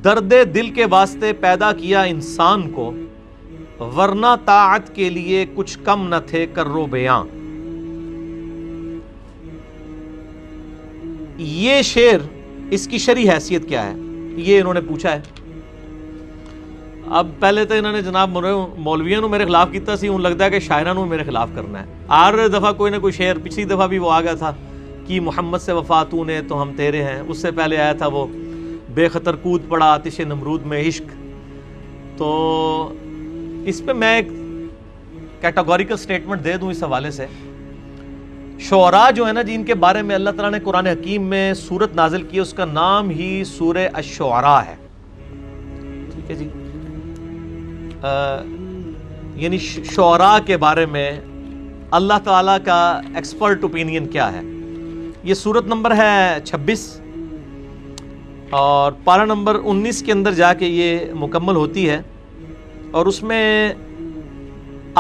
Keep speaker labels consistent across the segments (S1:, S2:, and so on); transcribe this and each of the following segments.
S1: درد دل کے واسطے پیدا کیا انسان کو، ورنہ طاعت کے لیے کچھ کم نہ تھے کرو بیاں۔ یہ شعر، اس کی شرعی حیثیت کیا ہے، یہ انہوں نے پوچھا ہے۔ اب پہلے تو انہوں نے جناب مولویوں نے میرے خلاف کیتا سی، ان لگتا ہے کہ شاعروں نے میرے خلاف کرنا ہے۔ ہر دفعہ کوئی نہ کوئی شعر، پچھلی دفعہ بھی وہ آ گیا تھا کہ محمد سے وفا تو نے تو ہم تیرے ہیں، اس سے پہلے آیا تھا وہ بے خطر کود پڑا آتش نمرود میں عشق۔ تو اس پہ میں ایک کیٹاگوریکل سٹیٹمنٹ دے دوں اس حوالے سے، شعراء جو ہے نا جی، ان کے بارے میں اللہ تعالیٰ نے قرآن حکیم میں سورت نازل کی، اس کا نام ہی سورہ الشعراء ہے، ٹھیک ہے جی۔ یعنی شعراء کے بارے میں اللہ تعالیٰ کا ایکسپرٹ اوپینین کیا ہے۔ یہ سورت نمبر ہے 26 اور پارہ نمبر 19 کے اندر جا کے یہ مکمل ہوتی ہے، اور اس میں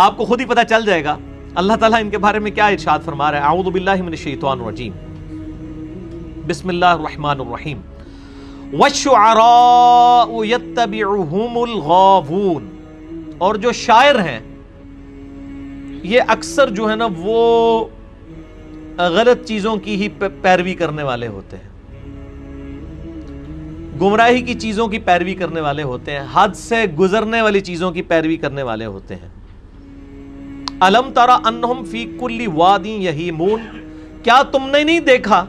S1: آپ کو خود ہی پتہ چل جائے گا اللہ تعالیٰ ان کے بارے میں کیا ارشاد فرما رہا ہے۔ اعوذ باللہ من الشیطان الرجیم، بسم اللہ الرحمن الرحیم، وَالشُّعَرَاءُ يَتَّبِعُهُمُ الْغَاوُونَ، اور جو شاعر ہیں یہ اکثر جو ہے نا وہ غلط چیزوں کی ہی پیروی کرنے والے ہوتے ہیں، گمراہی کی چیزوں کی پیروی کرنے والے ہوتے ہیں، حد سے گزرنے والی چیزوں کی پیروی کرنے والے ہوتے ہیں۔ الم تری انہم فی کل واد یہیمون، کیا تم نے نہیں دیکھا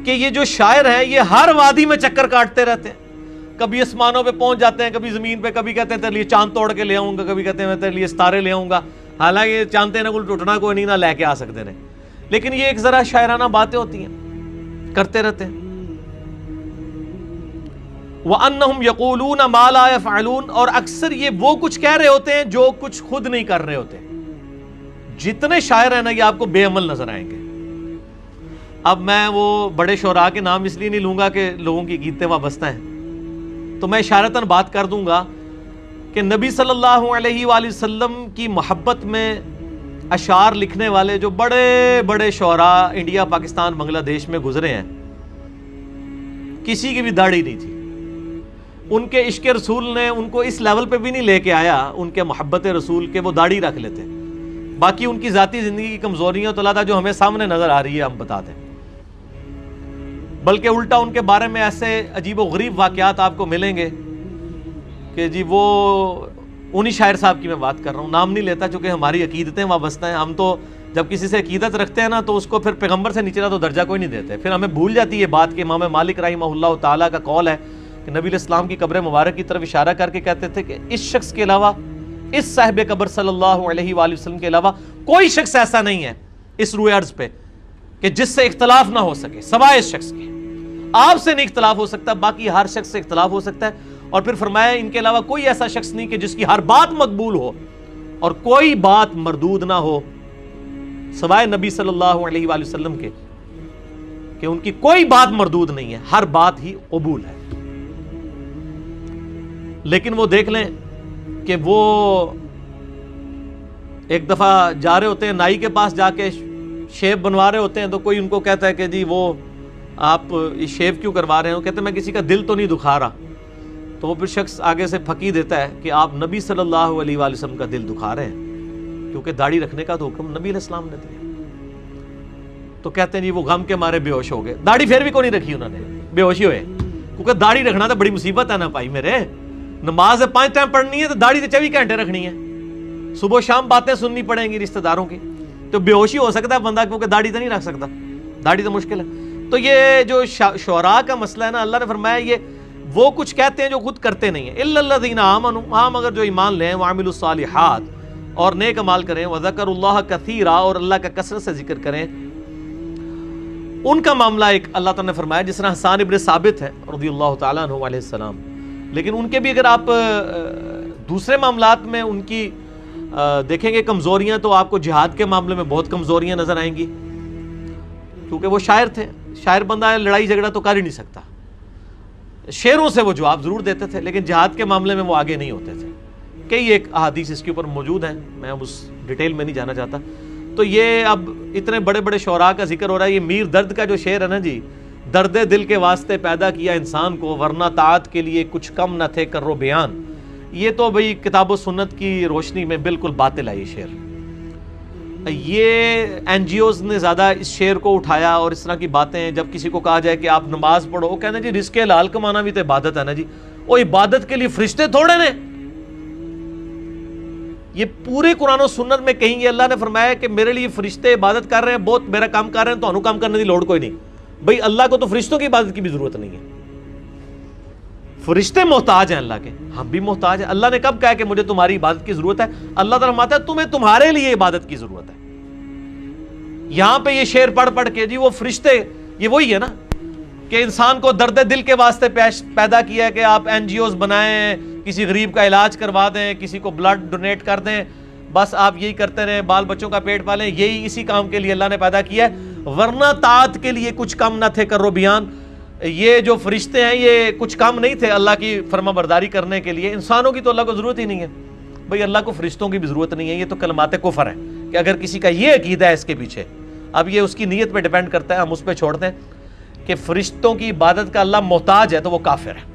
S1: کہ یہ جو شاعر ہیں یہ ہر وادی میں چکر کاٹتے رہتے ہیں، کبھی آسمانوں پہ پہنچ جاتے ہیں، کبھی زمین پہ، کبھی کہتے ہیں تیرے لیے چاند توڑ کے لے آؤں گا، کبھی کہتے ہیں میں تیرے لیے ستارے لے آؤں گا، حالانکہ چاندتے نہ کوئی ٹوٹنا کوئی نہیں، نہ لے کے آ سکتے ہیں، لیکن یہ ایک ذرا شاعرانہ باتیں ہوتی ہیں، کرتے رہتے ہیں۔ وَأَنَّهُمْ يَقُولُونَ مَا لَا يَفْعَلُونَ، اور اکثر یہ وہ کچھ کہہ رہے ہوتے ہیں جو کچھ خود نہیں کر رہے ہوتے۔ جتنے شاعر ہیں نا یہ آپ کو بے عمل نظر آئیں گے۔ اب میں وہ بڑے شعراء کے نام اس لیے نہیں لوں گا کہ لوگوں کی عقیدتیں وابستہ ہیں، تو میں اشارتاً بات کر دوں گا کہ نبی صلی اللہ علیہ وآلہ وسلم کی محبت میں اشعار لکھنے والے جو بڑے بڑے شعراء انڈیا، پاکستان، بنگلہ دیش میں گزرے ہیں، کسی کی بھی داڑھی نہیں تھی۔ ان کے عشق رسول نے ان کو اس لیول پہ بھی نہیں لے کے آیا، ان کے محبت رسول کے وہ داڑھی رکھ لیتے۔ باقی ان کی ذاتی زندگی کی کمزوریاں تو اللہ جو ہمیں سامنے نظر آ رہی ہے ہم بتا دیں، بلکہ الٹا ان کے بارے میں ایسے عجیب و غریب واقعات آپ کو ملیں گے کہ جی وہ انہی شاعر صاحب کی میں بات کر رہا ہوں، نام نہیں لیتا چونکہ ہماری عقیدتیں وابستہ ہیں۔ ہم تو جب کسی سے عقیدت رکھتے ہیں نا تو اس کو پھر پیغمبر سے نیچے تو درجہ کوئی نہیں دیتے، پھر ہمیں بھول جاتی ہے بات کہ امام مالک رحمہ اللہ تعالیٰ کا قول ہے کہ نبی علیہ السلام کی قبر مبارک کی طرف اشارہ کر کے کہتے تھے کہ اس شخص کے علاوہ، اس صاحب قبر صلی اللہ علیہ وآلہ وسلم کے علاوہ کوئی شخص ایسا نہیں ہے اس روئے ارض پہ کہ جس سے اختلاف نہ ہو سکے سوائے اس شخص کے۔ آپ سے نہیں اختلاف ہو سکتا، باقی ہر شخص سے اختلاف ہو سکتا ہے۔ اور پھر فرمایا ان کے علاوہ کوئی ایسا شخص نہیں کہ جس کی ہر بات مقبول ہو اور کوئی بات مردود نہ ہو سوائے نبی صلی اللہ علیہ وآلہ وسلم کے، کہ ان کی کوئی بات مردود نہیں ہے، ہر بات ہی قبول ہے۔ لیکن وہ دیکھ لیں کہ وہ ایک دفعہ جا رہے ہوتے ہیں نائی کے پاس، جا کے شیو بنوا رہے ہوتے ہیں، تو کوئی ان کو کہتا ہے کہ جی وہ آپ یہ شیو کیوں کروا رہے ہیں؟ وہ کہتے ہیں میں کسی کا دل تو نہیں دکھا رہا۔ تو وہ پھر شخص آگے سے پھکی دیتا ہے کہ آپ نبی صلی اللہ علیہ وآلہ وسلم کا دل دکھا رہے ہیں، کیونکہ داڑھی رکھنے کا تو حکم نبی علیہ السلام نے دیا۔ تو کہتے ہیں جی وہ غم کے مارے بے ہوش ہو گئے، داڑھی پھر بھی کوئی نہیں رکھی انہوں نے، بے ہوشی ہوئے، کیونکہ داڑھی رکھنا تو بڑی مصیبت ہے نا بھائی میرے، نماز 5 ٹائم پڑھنی ہے تو داڑھی تو 24 گھنٹے رکھنی ہے، صبح شام باتیں سننی پڑیں گی رشتہ داروں کی، تو بے ہوشی ہو سکتا ہے بندہ، کیونکہ داڑھی تو نہیں رکھ سکتا، داڑھی تو مشکل ہے۔ تو یہ جو شعراء کا مسئلہ ہے نا، اللہ نے فرمایا یہ وہ کچھ کہتے ہیں جو خود کرتے نہیں ہیں، الا الذین آمنوا، ہاں مگر جو ایمان لیں، وعملوا الصالحات، اور نیک عمال کریں، وذکروا اللہ کثیرا، اور اللہ کا کثرت سے ذکر کریں، ان کا معاملہ ایک اللہ تعالیٰ نے فرمایا جس طرح حسان ابن ثابت ہے رضی اللہ تعالیٰ عنہ علیہ السلام، لیکن ان کے بھی اگر آپ دوسرے معاملات میں ان کی دیکھیں گے کمزوریاں، تو آپ کو جہاد کے معاملے میں بہت کمزوریاں نظر آئیں گی، کیونکہ وہ شاعر تھے، شاعر بندہ لڑائی جھگڑا تو کر ہی نہیں سکتا، شعروں سے وہ جواب ضرور دیتے تھے لیکن جہاد کے معاملے میں وہ آگے نہیں ہوتے تھے۔ کئی ایک احادیث اس کے اوپر موجود ہیں، میں اس ڈیٹیل میں نہیں جانا چاہتا۔ تو یہ اب اتنے بڑے بڑے شعراء کا ذکر ہو رہا ہے، یہ میر درد کا جو شعر ہے نا جی، درد دل کے واسطے پیدا کیا انسان کو، ورنہ طاعت کے لیے کچھ کم نہ تھے کرو بیان. یہ تو بھئی کتاب و سنت کی روشنی میں بالکل باطل ہے یہ شعر. یہ این جی اوز نے زیادہ اس شعر کو اٹھایا اور اس طرح کی باتیں. جب کسی کو کہا جائے کہ آپ نماز پڑھو، وہ کہتے ہیں جی رزق حلال کمانا بھی تو عبادت ہے نا جی. وہ عبادت کے لیے فرشتے تھوڑے نے. یہ پورے قرآن و سنت میں کہیں گے اللہ نے فرمایا کہ میرے لیے فرشتے عبادت کر رہے ہیں، بہت میرا کام کر رہے ہیں، تو انہوں کام کرنے کی لوڑ کوئی نہیں. بھئی اللہ کو تو فرشتوں کی عبادت کی بھی ضرورت نہیں ہے. فرشتے محتاج ہیں اللہ کے، ہم بھی محتاج ہیں. اللہ نے کب کہا کہ مجھے تمہاری عبادت کی ضرورت ہے؟ اللہ تعالیٰ فرماتا ہے تمہیں تمہارے لیے عبادت کی ضرورت ہے. یہاں پہ یہ شعر پڑھ پڑھ کے جی وہ فرشتے، یہ وہی ہے نا کہ انسان کو درد دل کے واسطے پیدا کیا ہے کہ آپ این جی اوز بنائیں، کسی غریب کا علاج کروا دیں، کسی کو بلڈ ڈونیٹ کر دیں، بس آپ یہی کرتے رہیں، بال بچوں کا پیٹ پالیں. یہی اسی کام کے لیے اللہ نے پیدا کیا ہے، ورنہ طاعت کے لیے کچھ کم نہ تھے کرو بیان. یہ جو فرشتے ہیں یہ کچھ کم نہیں تھے اللہ کی فرما برداری کرنے کے لیے. انسانوں کی تو اللہ کو ضرورت ہی نہیں ہے. بھئی اللہ کو فرشتوں کی بھی ضرورت نہیں ہے. یہ تو کلمات کفر ہے کہ اگر کسی کا یہ عقیدہ ہے اس کے پیچھے. اب یہ اس کی نیت پہ ڈیپینڈ کرتا ہے، ہم اس پہ چھوڑتے ہیں کہ فرشتوں کی عبادت کا اللہ محتاج ہے تو وہ کافر ہے.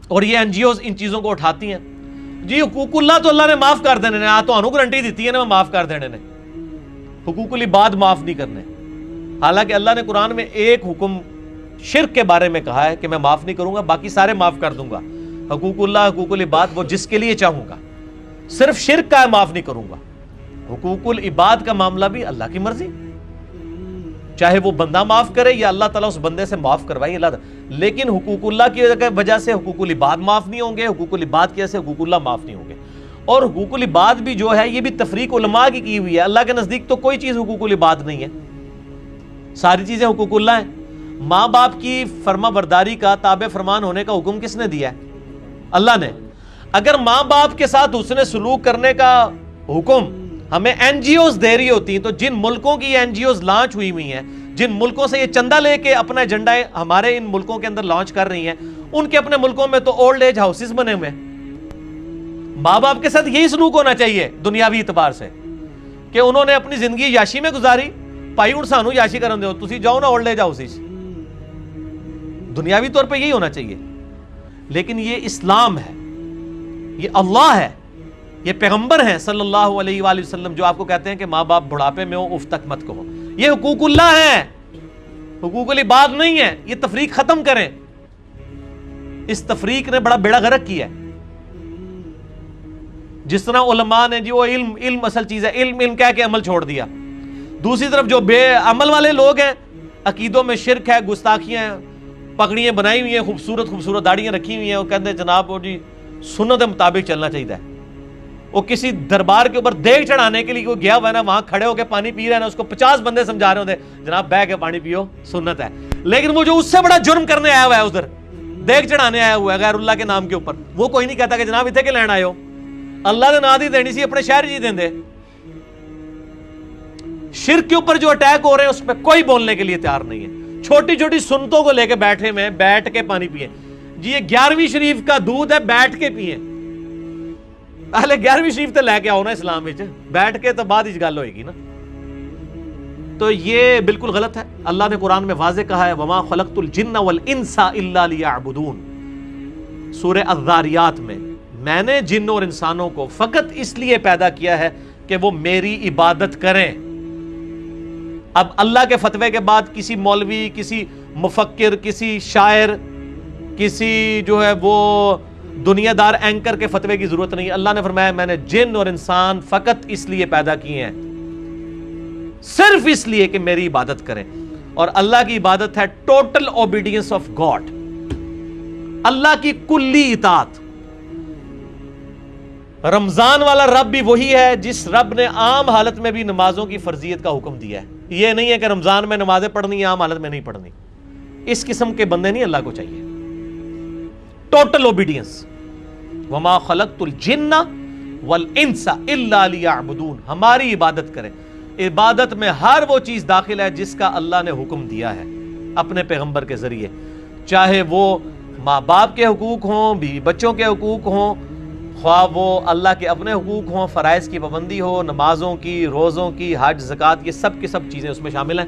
S1: اور یہ این جی اوز ان چیزوں کو اٹھاتی ہیں جی حقوق اللہ تو اللہ نے معاف کر دینے نے، تو انہوں گارنٹی دیتی ہے نا معاف کر دینے نے، حقوق العباد معاف نہیں کرنے. حالانکہ اللہ نے قرآن میں ایک حکم شرک کے بارے میں کہا ہے کہ میں معاف نہیں کروں گا، باقی سارے معاف کر دوں گا. حقوق اللہ، حقوق العباد وہ جس کے لیے چاہوں گا. صرف شرک کا معاف نہیں کروں گا. حقوق العباد کا معاملہ بھی اللہ کی مرضی، چاہے وہ بندہ معاف کرے یا اللہ تعالیٰ اس بندے سے معاف کروائے اللہ تعالیٰ. لیکن حقوق اللہ کی وجہ سے حقوق العباد معاف نہیں ہوں گے، حقوق العباد کی وجہ سے حقوق اللہ معاف نہیں ہوں گے. اور حقوق العباد بھی جو ہے یہ بھی تفریق علماء کی ہوئی ہے. اللہ کے نزدیک تو کوئی چیز حقوق العباد نہیں ہے، ساری چیزیں حقوق اللہ ہیں. ماں باپ کی فرما برداری کا تابع فرمان ہونے کا حکم کس نے دیا ہے؟ اللہ نے. اگر ماں باپ کے ساتھ حسن سلوک کرنے کا حکم ہمیں این جی اوز دے رہی ہوتی تو جن ملکوں کی این جی اوز لانچ ہوئی ہوئی ہیں، جن ملکوں سے یہ چندہ لے کے اپنا ایجنڈا ہمارے ان ملکوں کے اندر لانچ کر رہی ہیں، ان کے اپنے ملکوں میں تو اولڈ ایج ہاؤسز بنے ہوئے ہیں. ماں باپ کے ساتھ یہی سلوک ہونا چاہیے دنیاوی اعتبار سے کہ انہوں نے اپنی زندگی یاشی میں گزاری، پائی ہوں سانو یاشی کرن دیو، تسی جاؤ نا اولڈ ایج ہاؤسز. دنیاوی طور پہ یہی ہونا چاہیے. لیکن یہ اسلام ہے، یہ اللہ ہے، یہ پیغمبر ہیں صلی اللہ علیہ وآلہ وسلم جو آپ کو کہتے ہیں کہ ماں باپ بڑھاپے میں ہو اف تک مت کہو. یہ حقوق اللہ ہے، حقوق العباد نہیں ہے. یہ تفریق ختم کریں. اس تفریق نے بڑا بیڑا غرق کیا ہے. جس طرح علماء نے جی وہ علم اصل چیز ہے، علم کہہ کے عمل چھوڑ دیا. دوسری طرف جو بے عمل والے لوگ ہیں، عقیدوں میں شرک ہے، گستاخیاں ہیں، پگڑیاں بنائی ہوئی ہیں، خوبصورت داڑیاں رکھی ہوئی ہیں، وہ کہتے ہیں جناب وہ جی سنت کے مطابق چلنا چاہیے. وہ کسی دربار کے اوپر دیگ چڑھانے کے لیے کوئی گیا ہوا ہے نا، وہاں کھڑے ہو کے پانی پی رہے ہیں نا، اس کو 50 بندے سمجھا رہے ہوتے جناب بہ کے پانی پیو سنت ہے. لیکن وہ جو اس سے بڑا جرم کرنے آیا ہوا ہے، ادھر دیگ چڑھانے آیا ہوا ہے غیر اللہ کے نام کے اوپر، وہ کوئی نہیں کہتا کہ جناب اتنے کے لین آئے ہو، اللہ نے نہ دی دینی سی اپنے شہر جی دیں دے. شرک کے اوپر جو اٹیک ہو رہے ہیں اس پہ کوئی بولنے کے لیے تیار نہیں ہے. چھوٹی چھوٹی سنتوں کو لے کے بیٹھے میں بیٹھ کے پانی پیئے. جی یہ 11ویں شریف کا دودھ ہے، بیٹھ کے پیئے. پہلے 11ویں شریف تے لے کے آؤ نا اسلام وچ، بیٹھ کے تو بعد ہی گل ہوئے گی نا. تو یہ بالکل غلط ہے. اللہ نے قرآن میں واضح کہا ہے وما خلقت الجن والانس الا لیعبدون. سورہ الذاریات میں نے جن اور انسانوں کو فقط اس لیے پیدا کیا ہے کہ وہ میری عبادت کریں. اب اللہ کے فتوے کے بعد کسی مولوی، کسی مفکر، کسی شاعر، کسی جو ہے وہ دنیا دار اینکر کے فتوے کی ضرورت نہیں. اللہ نے فرمایا میں نے جن اور انسان فقط اس لیے پیدا کیے ہیں، صرف اس لیے کہ میری عبادت کریں. اور اللہ کی عبادت ہے ٹوٹل اوبیڈینس آف گاڈ، اللہ کی کلی اطاعت. رمضان والا رب بھی وہی ہے جس رب نے عام حالت میں بھی نمازوں کی فرضیت کا حکم دیا ہے. یہ نہیں ہے کہ رمضان میں نمازیں پڑھنی عام حالت میں نہیں پڑھنی. اس قسم کے بندے نہیں اللہ کو چاہیے. Total obedience. وما خلقت الجن والانس الا لیعبدون. ہماری عبادت کریں. عبادت میں ہر وہ چیز داخل ہے جس کا اللہ نے حکم دیا ہے اپنے پیغمبر کے ذریعے، چاہے وہ ماں باپ کے حقوق ہوں، بیوی بچوں کے حقوق ہوں، خواہ وہ اللہ کے اپنے حقوق ہوں، فرائض کی پابندی ہو، نمازوں کی، روزوں کی، حج، زکوٰۃ، یہ سب کی سب چیزیں اس میں شامل ہیں.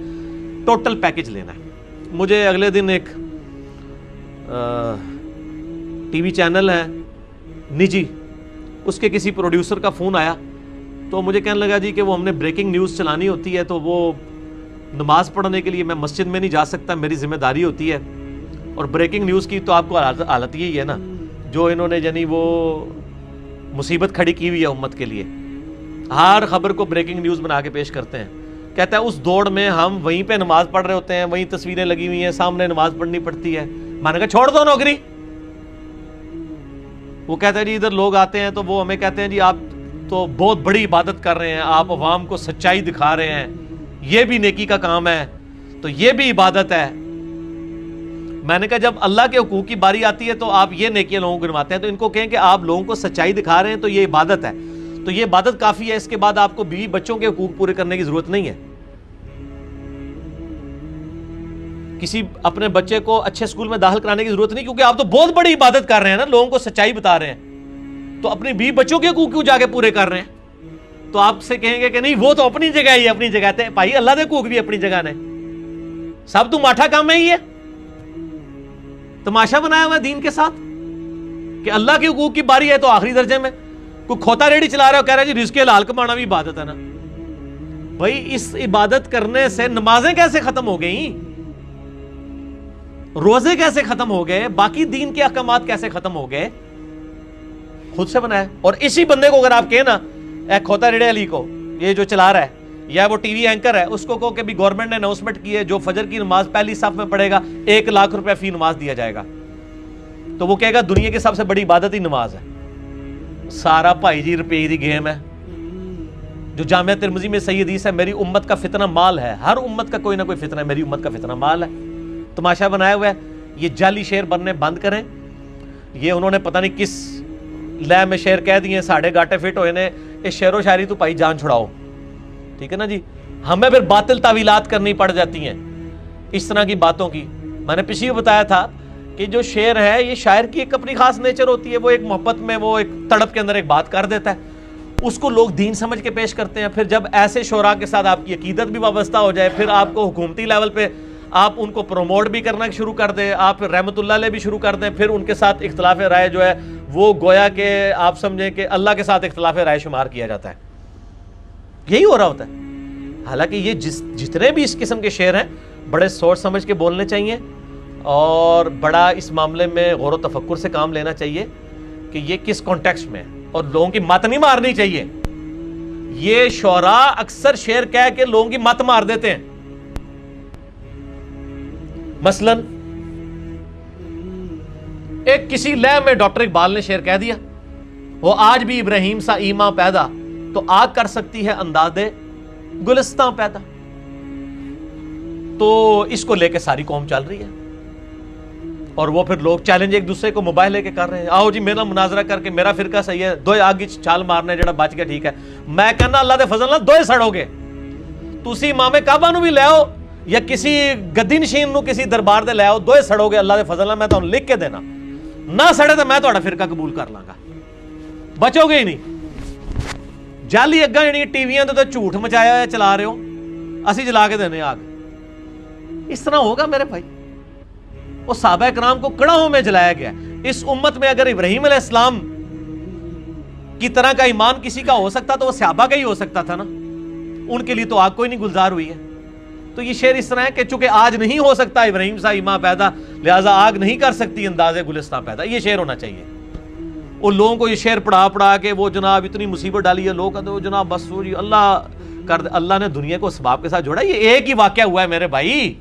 S1: ٹوٹل پیکج لینا ہے. مجھے اگلے دن ایک ٹی وی چینل ہے نجی، اس کے کسی پروڈیوسر کا فون آیا تو مجھے کہنے لگا جی کہ وہ ہم نے بریکنگ نیوز چلانی ہوتی ہے تو وہ نماز پڑھنے کے لیے میں مسجد میں نہیں جا سکتا، میری ذمہ داری ہوتی ہے. اور بریکنگ نیوز کی تو آپ کو حالت یہی ہے نا، جو انہوں نے یعنی وہ مصیبت کھڑی کی ہوئی ہے امت کے لیے، ہر خبر کو بریکنگ نیوز بنا کے پیش کرتے ہیں. کہتا ہے اس دوڑ میں ہم وہیں پہ نماز پڑھ رہے ہوتے ہیں، وہیں تصویریں لگی ہوئی ہیں، سامنے نماز پڑھنی پڑتی ہے. میں نے کہا چھوڑ دو نوکری. وہ کہتا ہے جی ادھر لوگ آتے ہیں تو وہ ہمیں کہتے ہیں جی آپ تو بہت بڑی عبادت کر رہے ہیں، آپ عوام کو سچائی دکھا رہے ہیں، یہ بھی نیکی کا کام ہے، تو یہ بھی عبادت ہے. میں نے کہا جب اللہ کے حقوق کی باری آتی ہے تو آپ یہ نیکیاں لوگوں کو گنواتے ہیں، تو ان کو کہیں کہ آپ لوگوں کو سچائی دکھا رہے ہیں تو یہ عبادت ہے، تو یہ عبادت کافی ہے، اس کے بعد آپ کو بیوی بچوں کے حقوق پورے کرنے کی ضرورت نہیں ہے. کسی اپنے بچے کو اچھے اسکول میں داخل کرانے کی ضرورت نہیں، کیونکہ آپ تو بہت بڑی عبادت کر رہے ہیں نا، لوگوں کو سچائی بتا رہے ہیں، تو اپنی بیوی بچوں کے حقوق کیوں جا کے پورے کر رہے ہیں؟ تو آپ سے کہیں گے کہ نہیں وہ تو اپنی جگہ ہی اپنی جگہ تھے. بھائی اللہ کے حقوق بھی اپنی جگہ نے، سب تو ماٹھا کام ہے ہی ہے، تماشا بنایا ہوا دین کے ساتھ کہ اللہ کے حقوق کی باری ہے تو آخری درجے میں کوئی کھوتا ریڑھی چلا رہا ہے، کہہ رہا ہے جی رزق حلال کمانا بھی عبادت ہے نا. بھائی اس عبادت کرنے سے نمازیں کیسے ختم ہو گئیں، روزے کیسے ختم ہو گئے، باقی دین کے احکامات کیسے ختم ہو گئے؟ خود سے بنایا. اور اسی بندے کو اگر آپ کہیں نا اے کھوتا ریڑے علی کو، یہ جو چلا رہا ہے یا وہ ٹی وی اینکر ہے، اس کو کہو کہ بھی گورنمنٹ نے اناؤنسمنٹ کی ہے جو فجر کی نماز پہلی صف میں پڑھے گا 1 لاکھ روپے فی نماز دیا جائے گا، تو وہ کہے گا دنیا کی سب سے بڑی عبادت ہی نماز ہے. سارا بھائی جی روپے دی گیم ہے. جو جامعہ ترمذی میں صحیح حدیث ہے، میری امت کا فتنہ مال ہے، ہر امت کا کوئی نہ کوئی فتنہ ہے، میری امت کا فتنہ مال ہے. تماشا بنایا ہوا ہے. یہ جعلی شعر بننے بند کریں. یہ انہوں نے پتہ نہیں کس لے میں شعر کہہ دیے، ساڑھے گاٹے فٹ ہوئے نے، اس شعر و شاعری تو پائی جان چھڑاؤ، ٹھیک ہے نا جی. ہمیں پھر باطل تعویلات کرنی پڑ جاتی ہیں اس طرح کی باتوں کی. میں نے پچھلی بتایا تھا کہ جو شعر ہے یہ شاعر کی ایک اپنی خاص نیچر ہوتی ہے، وہ ایک محبت میں وہ ایک تڑپ کے اندر ایک بات کر دیتا ہے، اس کو لوگ دین سمجھ کے پیش کرتے ہیں. پھر جب ایسے شعراء کے ساتھ آپ کی عقیدت بھی وابستہ ہو جائے، پھر آپ کو حکومتی لیول پہ آپ ان کو پروموٹ بھی کرنا شروع کر دیں، آپ رحمت اللہ علیہ بھی شروع کر دیں، پھر ان کے ساتھ اختلاف رائے جو ہے وہ گویا کہ آپ سمجھیں کہ اللہ کے ساتھ اختلاف رائے شمار کیا جاتا ہے. یہی ہو رہا ہوتا ہے. حالانکہ یہ جتنے بھی اس قسم کے شعر ہیں بڑے سوچ سمجھ کے بولنے چاہیے اور بڑا اس معاملے میں غور و تفکر سے کام لینا چاہیے کہ یہ کس کانٹیکسٹ میں ہے، اور لوگوں کی مت نہیں مارنی چاہیے. یہ شعراء اکثر شعر کہہ کے لوگوں کی مت مار دیتے ہیں. مثلا ایک کسی لے میں ڈاکٹر اقبال نے شعر کہہ دیا، وہ آج بھی ابراہیم سا ایماں پیدا تو آگ کر سکتی ہے انداز گلستان پیدا. تو اس کو لے کے ساری قوم چل رہی ہے، اور وہ پھر لوگ چیلنج ایک دوسرے کو موبائل لے کے کر رہے ہیں، آؤ جی میرا مناظرہ کر کے میرا فرقہ صحیح ہے، دوئے آگے چھال مارنے جڑا بچ گیا ٹھیک ہے. میں کہنا اللہ دے فضل نال دوئے سڑو گے. تسی امام کعبہ نو بھی لے آؤ یا کسی گدی نشین نو کسی دربار دے لے آؤ، دوئے سڑو گے اللہ دے فضل نال. میں تمہیں لکھ کے دینا، نہ سڑے تو میں تہاڈا فرقہ قبول کر لاں گا، بچو گے ہی نہیں. جعلی اگاں جڑی ٹی ویاں تے جھوٹ مچایا ہوا چلا رہے ہو، اسی جلا کے دینے آگ. اس طرح ہوگا میرے بھائی. وہ صحابہ کرام کو کڑاہوں میں جلایا گیا. اس امت میں اگر ابراہیم علیہ السلام کی طرح کا ایمان کسی کا ہو سکتا تو وہ صحابہ کا ہی ہو سکتا تھا نا. ان کے لیے تو آگ کوئی نہیں گلزار ہوئی ہے. تو یہ شعر اس طرح ہے کہ چونکہ آج نہیں ہو سکتا ابراہیم سا ایمان پیدا، لہٰذا آگ نہیں کر سکتی انداز گلستان پیدا. یہ شعر ہونا چاہیے. اور لوگوں کو یہ شعر پڑھا کے وہ جناب اتنی مصیبت ڈالی ہے، لوگ کہتے ہیں جناب بس وہ جی اللہ کر دے. اللہ نے دنیا کو اسباب کے ساتھ جوڑا. یہ ایک ہی واقعہ ہوا ہے میرے بھائی،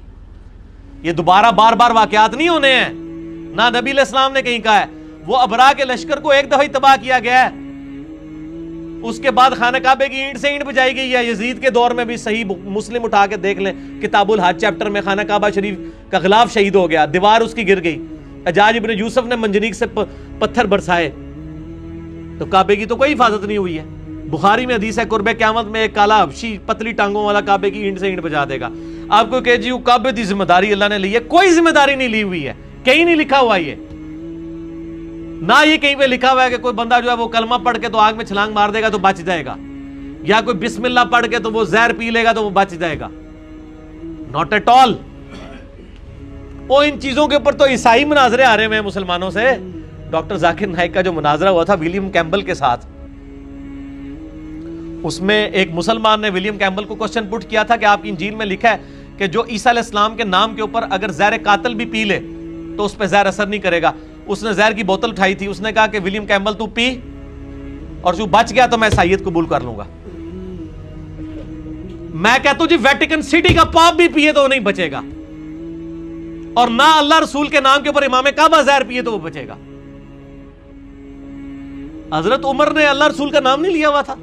S1: یہ دوبارہ بار بار واقعات نہیں ہونے ہیں. نہ نبی علیہ السلام نے کہیں کہا ہے. وہ ابرا کے لشکر کو ایک دفعہ ہی تباہ کیا گیا ہے، اس کے بعد خانہ کعبے کی اینٹ سے اینٹ بجائی گئی ہے. یزید کے دور میں بھی صحیح مسلم اٹھا کے دیکھ لیں، کتاب الحج چیپٹر میں خانہ کعبہ شریف کا غلاف شہید ہو گیا، دیوار اس کی گر گئی. حجاج ابن یوسف نے منجنیق سے پتھر برسائے، تو کعبے کی تو کوئی حفاظت نہیں ہوئی ہے. بخاری میں حدیث ہے قرب قیامت میں ایک کالا حبشی پتلی ٹانگوں والا کعبے کی اینٹ سے اینٹ بجا دے گا. آپ کو کہ جی وہ کعبے کی ذمہ داری اللہ نے لی ہے، کوئی ذمہ داری نہیں لی ہوئی ہے، کہیں نہیں لکھا ہوا یہ. نہ یہ کہیں پہ لکھا ہوا ہے کہ کوئی بندہ جو ہے وہ کلمہ پڑھ کے تو آگ میں چھلانگ مار دے گا تو بچ جائے گا, یا کوئی بسم اللہ پڑھ کے تو وہ زہر پی لے گا تو وہ بچ جائے گا. Not at all. وہ ان چیزوں کے اوپر تو عیسائی مناظرے آ رہے ہیں مسلمانوں سے. ڈاکٹر ذاکر نائک کا جو مناظرہ ہوا تھا ولیم کیمبل کے ساتھ, اس میں ایک مسلمان نے ولیم کیمبل کو کوسچن پٹ کیا تھا کہ آپ کی انجیل میں لکھا ہے کہ جو عیسیٰ علیہ السلام کے نام کے اوپر اگر زہر قاتل بھی پی لے تو اس پہ زہر اثر نہیں کرے گا. اس نے زہر کی بوتل اٹھائی تھی, اس نے کہا کہ ولیم کیمبل تو پی, اور جو بچ گیا تو میں عیسائیت قبول کر لوں گا. میں کہتا ہوں جی ویٹیکن سٹی کا پاپ بھی پیے تو وہ نہیں بچے گا, اور نہ اللہ رسول کے نام کے اوپر امام کعبہ زہر پیے تو وہ بچے گا. حضرت عمر نے اللہ رسول کا نام نہیں لیا ہوا تھا,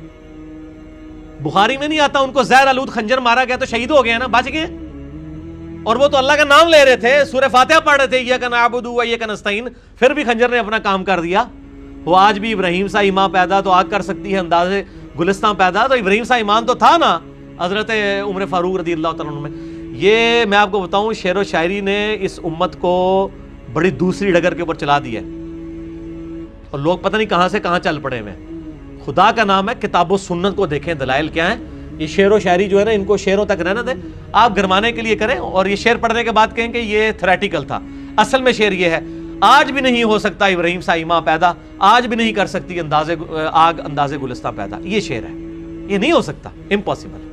S1: بخاری میں نہیں آتا ان کو زہر آلود خنجر مارا گیا تو شہید ہو گئے نا, بچ گئے. اور وہ تو اللہ کا نام لے رہے تھے, سورہ فاتحہ پڑھ رہے تھے, ایاک نعبد و ایاک نستعین, پھر بھی خنجر نے اپنا کام کر دیا. وہ آج بھی ابراہیم سا ایمان پیدا تو آگ کر سکتی ہے انداز گلستان پیدا, تو ابراہیم سا ایمان تو تھا نا حضرت عمر فاروق رضی اللہ تعالیٰ عنہ میں. یہ میں آپ کو بتاؤں شعر و شاعری نے اس امت کو بڑی دوسری ڈگر کے اوپر چلا دیا ہے, اور لوگ پتہ نہیں کہاں سے کہاں چل پڑے ہوئے. خدا کا نام ہے, کتاب و سنت کو دیکھیں, دلائل کیا ہیں. یہ شعر و شاعری جو ہے نا ان کو شعروں تک رہنا دیں, آپ گرمانے کے لیے کریں, اور یہ شعر پڑھنے کے بعد کہیں کہ یہ تھریٹیکل تھا. اصل میں شعر یہ ہے, آج بھی نہیں ہو سکتا ابراہیم سا ایمان پیدا, آج بھی نہیں کر سکتی آگ انداز گلستان پیدا. یہ شعر ہے, یہ نہیں ہو سکتا, امپاسبل.